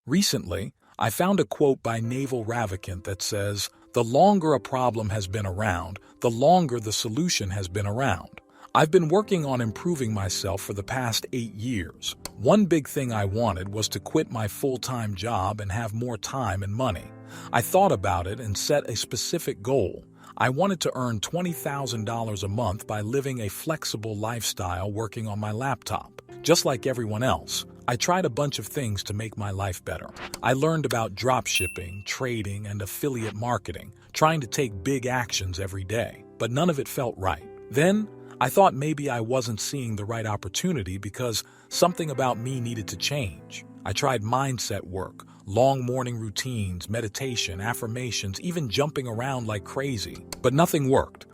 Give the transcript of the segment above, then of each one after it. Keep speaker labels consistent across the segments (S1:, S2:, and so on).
S1: Recently, I found a quote by Naval Ravikant that says, "The longer a problem has been around, the longer the solution has been around." I've been working on improving myself for the past 8 years. One big thing I wanted was to quit my full-time job and have more time and money. I thought about it and set a specific goal. I wanted to earn $20,000 a month by living a flexible lifestyle working on my laptop. Just like everyone else, I tried a bunch of things to make my life better. I learned about dropshipping, trading, and affiliate marketing, trying to take big actions every day, but none of it felt right. Then, I thought maybe I wasn't seeing the right opportunity because something about me needed to change. I tried mindset work, long morning routines, meditation, affirmations, even jumping around like crazy, but nothing worked.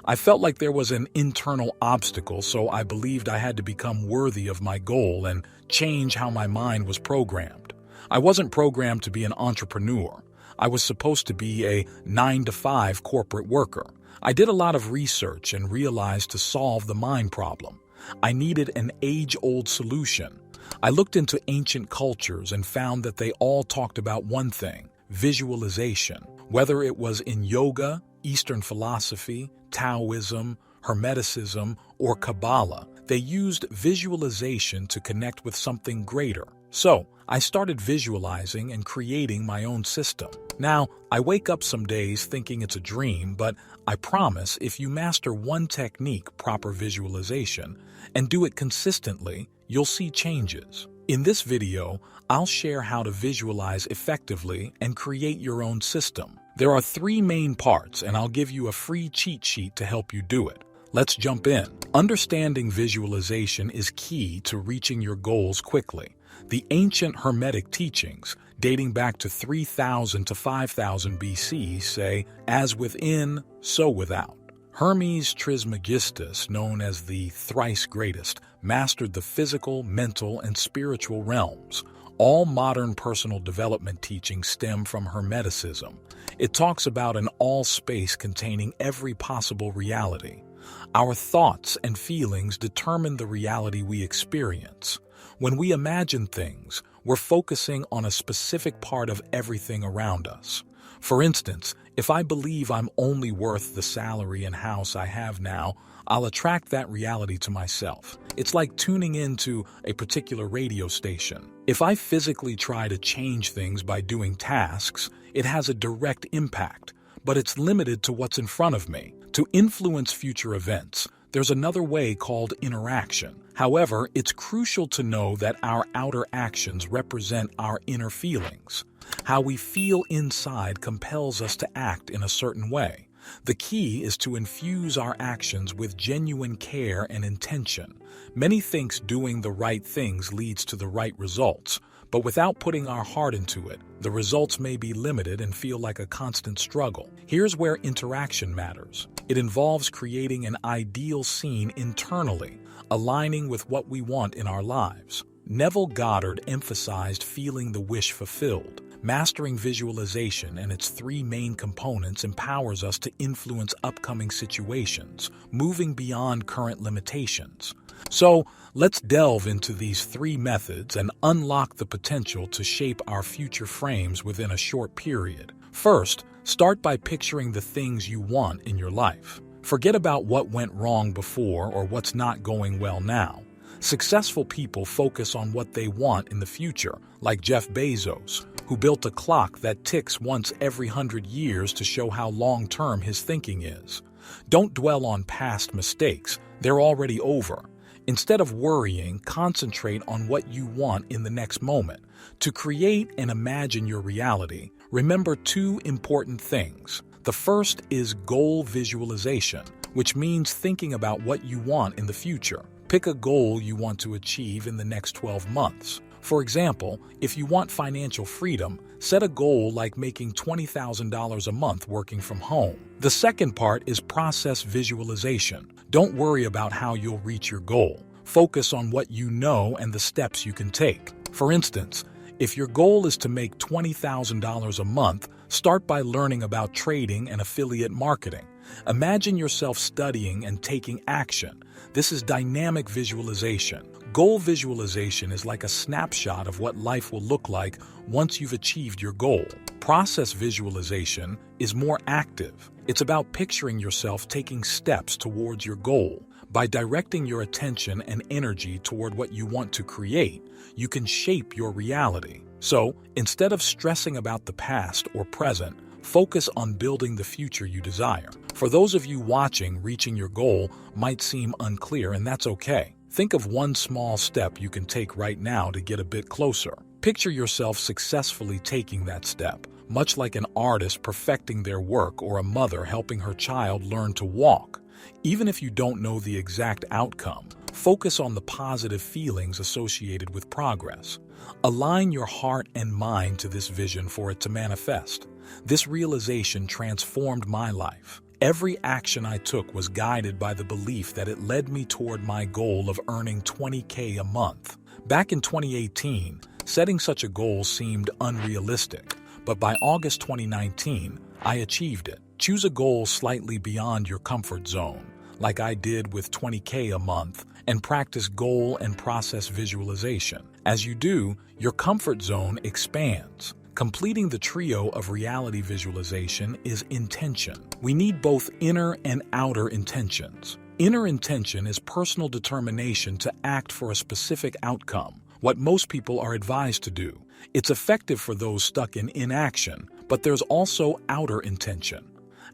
S1: I felt like there was an internal obstacle, so I believed I had to become worthy of my goal and change how my mind was programmed. I wasn't programmed to be an entrepreneur. I was supposed to be a 9-to-5 corporate worker. I did a lot of research and realized to solve the mind problem, I needed an age-old solution. I looked into ancient cultures and found that they all talked about one thing: visualization. Whether it was in yoga, Eastern philosophy, Taoism, Hermeticism, or Kabbalah, they used visualization to connect with something greater. So, I started visualizing and creating my own system. Now, I wake up some days thinking it's a dream, but I promise if you master one technique, proper visualization, and do it consistently, you'll see changes. In this video, I'll share how to visualize effectively and create your own system. There are 3 main parts, and I'll give you a free cheat sheet to help you do it. Let's jump in. Understanding visualization is key to reaching your goals quickly. The ancient Hermetic teachings, dating back to 3000 to 5000 BC, say, "As within, so without." Hermes Trismegistus, known as the thrice greatest, mastered the physical, mental, and spiritual realms. All modern personal development teachings stem from Hermeticism. It talks about an all space containing every possible reality. Our thoughts and feelings determine the reality we experience. When we imagine things, we're focusing on a specific part of everything around us. For instance, if I believe I'm only worth the salary and house I have now, I'll attract that reality to myself. It's like tuning into a particular radio station. If I physically try to change things by doing tasks, it has a direct impact, but it's limited to what's in front of me. To influence future events, there's another way called interaction. However, it's crucial to know that our outer actions represent our inner feelings. How we feel inside compels us to act in a certain way. The key is to infuse our actions with genuine care and intention. Many think doing the right things leads to the right results, but without putting our heart into it, the results may be limited and feel like a constant struggle. Here's where interaction matters. It involves creating an ideal scene internally, aligning with what we want in our lives. Neville Goddard emphasized feeling the wish fulfilled. Mastering visualization and its 3 main components empowers us to influence upcoming situations, moving beyond current limitations. So, let's delve into these 3 methods and unlock the potential to shape our future frames within a short period. First, start by picturing the things you want in your life. Forget about what went wrong before or what's not going well now. Successful people focus on what they want in the future, like Jeff Bezos, who built a clock that ticks once every 100 years to show how long-term his thinking is. Don't dwell on past mistakes, they're already over. Instead of worrying, concentrate on what you want in the next moment. To create and imagine your reality, remember 2 important things. The first is goal visualization, which means thinking about what you want in the future. Pick a goal you want to achieve in the next 12 months. For example, if you want financial freedom, set a goal like making $20,000 a month working from home. The second part is process visualization. Don't worry about how you'll reach your goal. Focus on what you know and the steps you can take. For instance, if your goal is to make $20,000 a month, start by learning about trading and affiliate marketing. Imagine yourself studying and taking action. This is dynamic visualization. Goal visualization is like a snapshot of what life will look like once you've achieved your goal. Process visualization is more active. It's about picturing yourself taking steps towards your goal. By directing your attention and energy toward what you want to create, you can shape your reality. So, instead of stressing about the past or present, focus on building the future you desire. For those of you watching, reaching your goal might seem unclear, and that's okay. Think of one small step you can take right now to get a bit closer. Picture yourself successfully taking that step, much like an artist perfecting their work or a mother helping her child learn to walk. Even if you don't know the exact outcome, focus on the positive feelings associated with progress. Align your heart and mind to this vision for it to manifest. This realization transformed my life. Every action I took was guided by the belief that it led me toward my goal of earning $20K a month. Back in 2018, setting such a goal seemed unrealistic, but by August 2019, I achieved it. Choose a goal slightly beyond your comfort zone, like I did with $20K a month, and practice goal and process visualization. As you do, your comfort zone expands. Completing the trio of reality visualization is intention. We need both inner and outer intentions. Inner intention is personal determination to act for a specific outcome, what most people are advised to do. It's effective for those stuck in inaction, but there's also outer intention.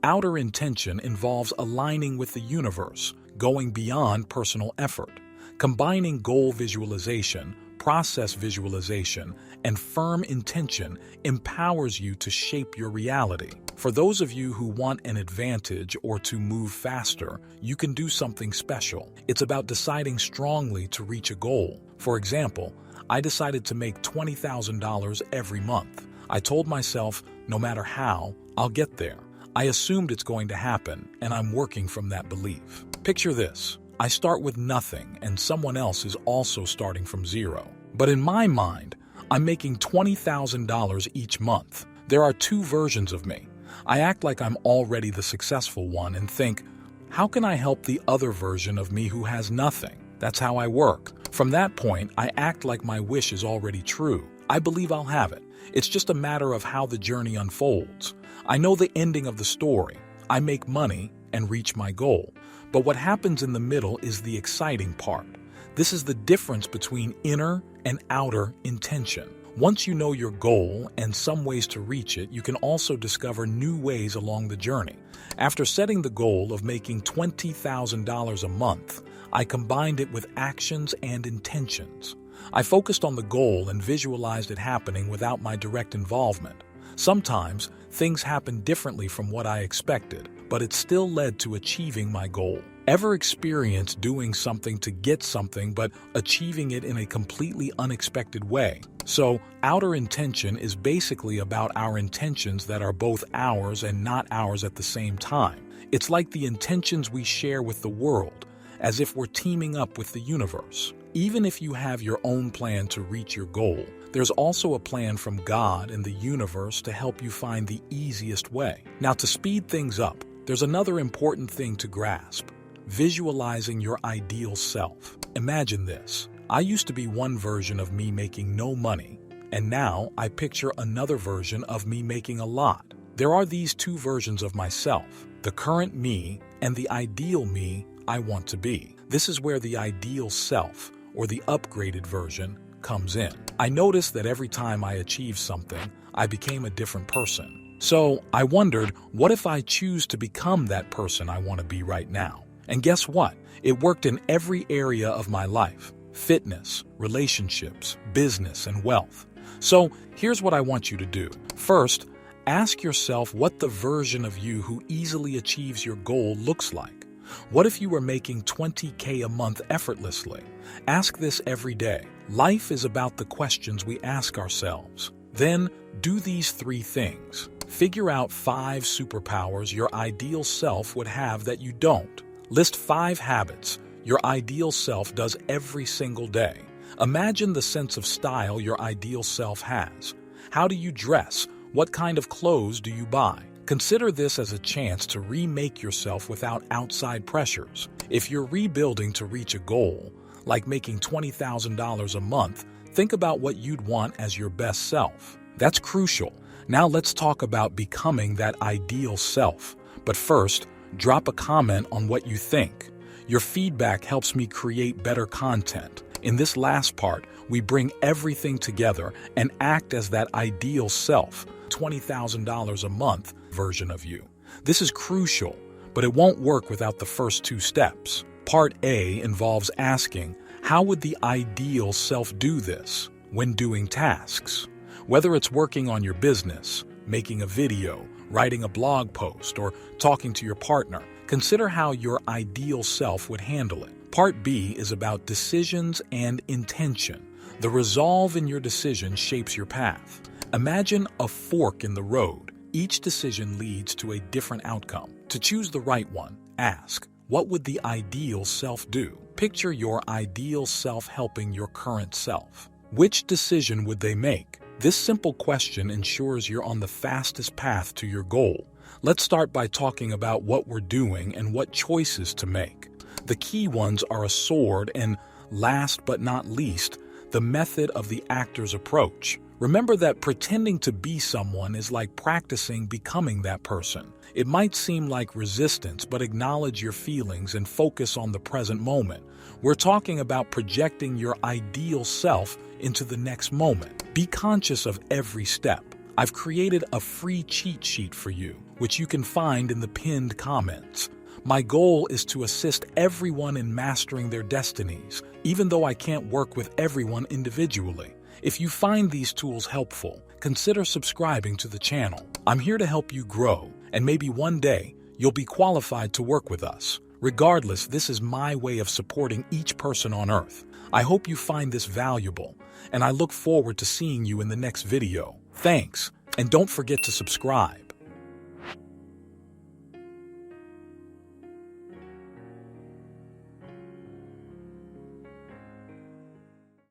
S1: Outer intention involves aligning with the universe, going beyond personal effort. Combining goal visualization, process visualization, and firm intention empowers you to shape your reality. For those of you who want an advantage or to move faster, you can do something special. It's about deciding strongly to reach a goal. For example, I decided to make $20,000 every month. I told myself, no matter how, I'll get there. I assumed it's going to happen, and I'm working from that belief. Picture this. I start with nothing, and someone else is also starting from zero. But in my mind, I'm making $20,000 each month. There are two versions of me. I act like I'm already the successful one and think, how can I help the other version of me who has nothing? That's how I work. From that point, I act like my wish is already true. I believe I'll have it. It's just a matter of how the journey unfolds. I know the ending of the story. I make money and reach my goal. But what happens in the middle is the exciting part. This is the difference between inner and outer intention. Once you know your goal and some ways to reach it, you can also discover new ways along the journey. After setting the goal of making $20,000 a month, I combined it with actions and intentions. I focused on the goal and visualized it happening without my direct involvement. Sometimes, things happen differently from what I expected, but it still led to achieving my goal. Ever experienced doing something to get something but achieving it in a completely unexpected way? So, outer intention is basically about our intentions that are both ours and not ours at the same time. It's like the intentions we share with the world, as if we're teaming up with the universe. Even if you have your own plan to reach your goal, there's also a plan from God and the universe to help you find the easiest way. Now, to speed things up, there's another important thing to grasp: visualizing your ideal self. Imagine this. I used to be one version of me making no money, and now I picture another version of me making a lot. There are these two versions of myself, the current me and the ideal me I want to be. This is where the ideal self, or the upgraded version, comes in. I noticed that every time I achieved something, I became a different person. So I wondered, what if I choose to become that person I want to be right now? And guess what? It worked in every area of my life: fitness, relationships, business, and wealth. So here's what I want you to do. First, ask yourself what the version of you who easily achieves your goal looks like. What if you were making $20K a month effortlessly? Ask this every day. Life is about the questions we ask ourselves. Then, do these three things. Figure out 5 superpowers your ideal self would have that you don't. List 5 habits your ideal self does every single day. Imagine the sense of style your ideal self has. How do you dress? What kind of clothes do you buy? Consider this as a chance to remake yourself without outside pressures. If you're rebuilding to reach a goal, like making $20,000 a month, think about what you'd want as your best self. That's crucial. Now let's talk about becoming that ideal self. But first, drop a comment on what you think. Your feedback helps me create better content. In this last part, we bring everything together and act as that ideal self, $20,000 a month version of you. This is crucial, but it won't work without the first two steps. Part A involves asking, how would the ideal self do this when doing tasks? Whether it's working on your business, making a video, writing a blog post, or talking to your partner, consider how your ideal self would handle it. Part B is about decisions and intention. The resolve in your decision shapes your path. Imagine a fork in the road. Each decision leads to a different outcome. To choose the right one, ask, what would the ideal self do? Picture your ideal self helping your current self. Which decision would they make? This simple question ensures you're on the fastest path to your goal. Let's start by talking about what we're doing and what choices to make. The key ones are a sword and, last but not least, the method of the actor's approach. Remember that pretending to be someone is like practicing becoming that person. It might seem like resistance, but acknowledge your feelings and focus on the present moment. We're talking about projecting your ideal self into the next moment. Be conscious of every step. I've created a free cheat sheet for you, which you can find in the pinned comments. My goal is to assist everyone in mastering their destinies, even though I can't work with everyone individually. If you find these tools helpful, consider subscribing to the channel. I'm here to help you grow, and maybe one day you'll be qualified to work with us. Regardless, this is my way of supporting each person on Earth. I hope you find this valuable, and I look forward to seeing you in the next video. Thanks, and don't forget to subscribe.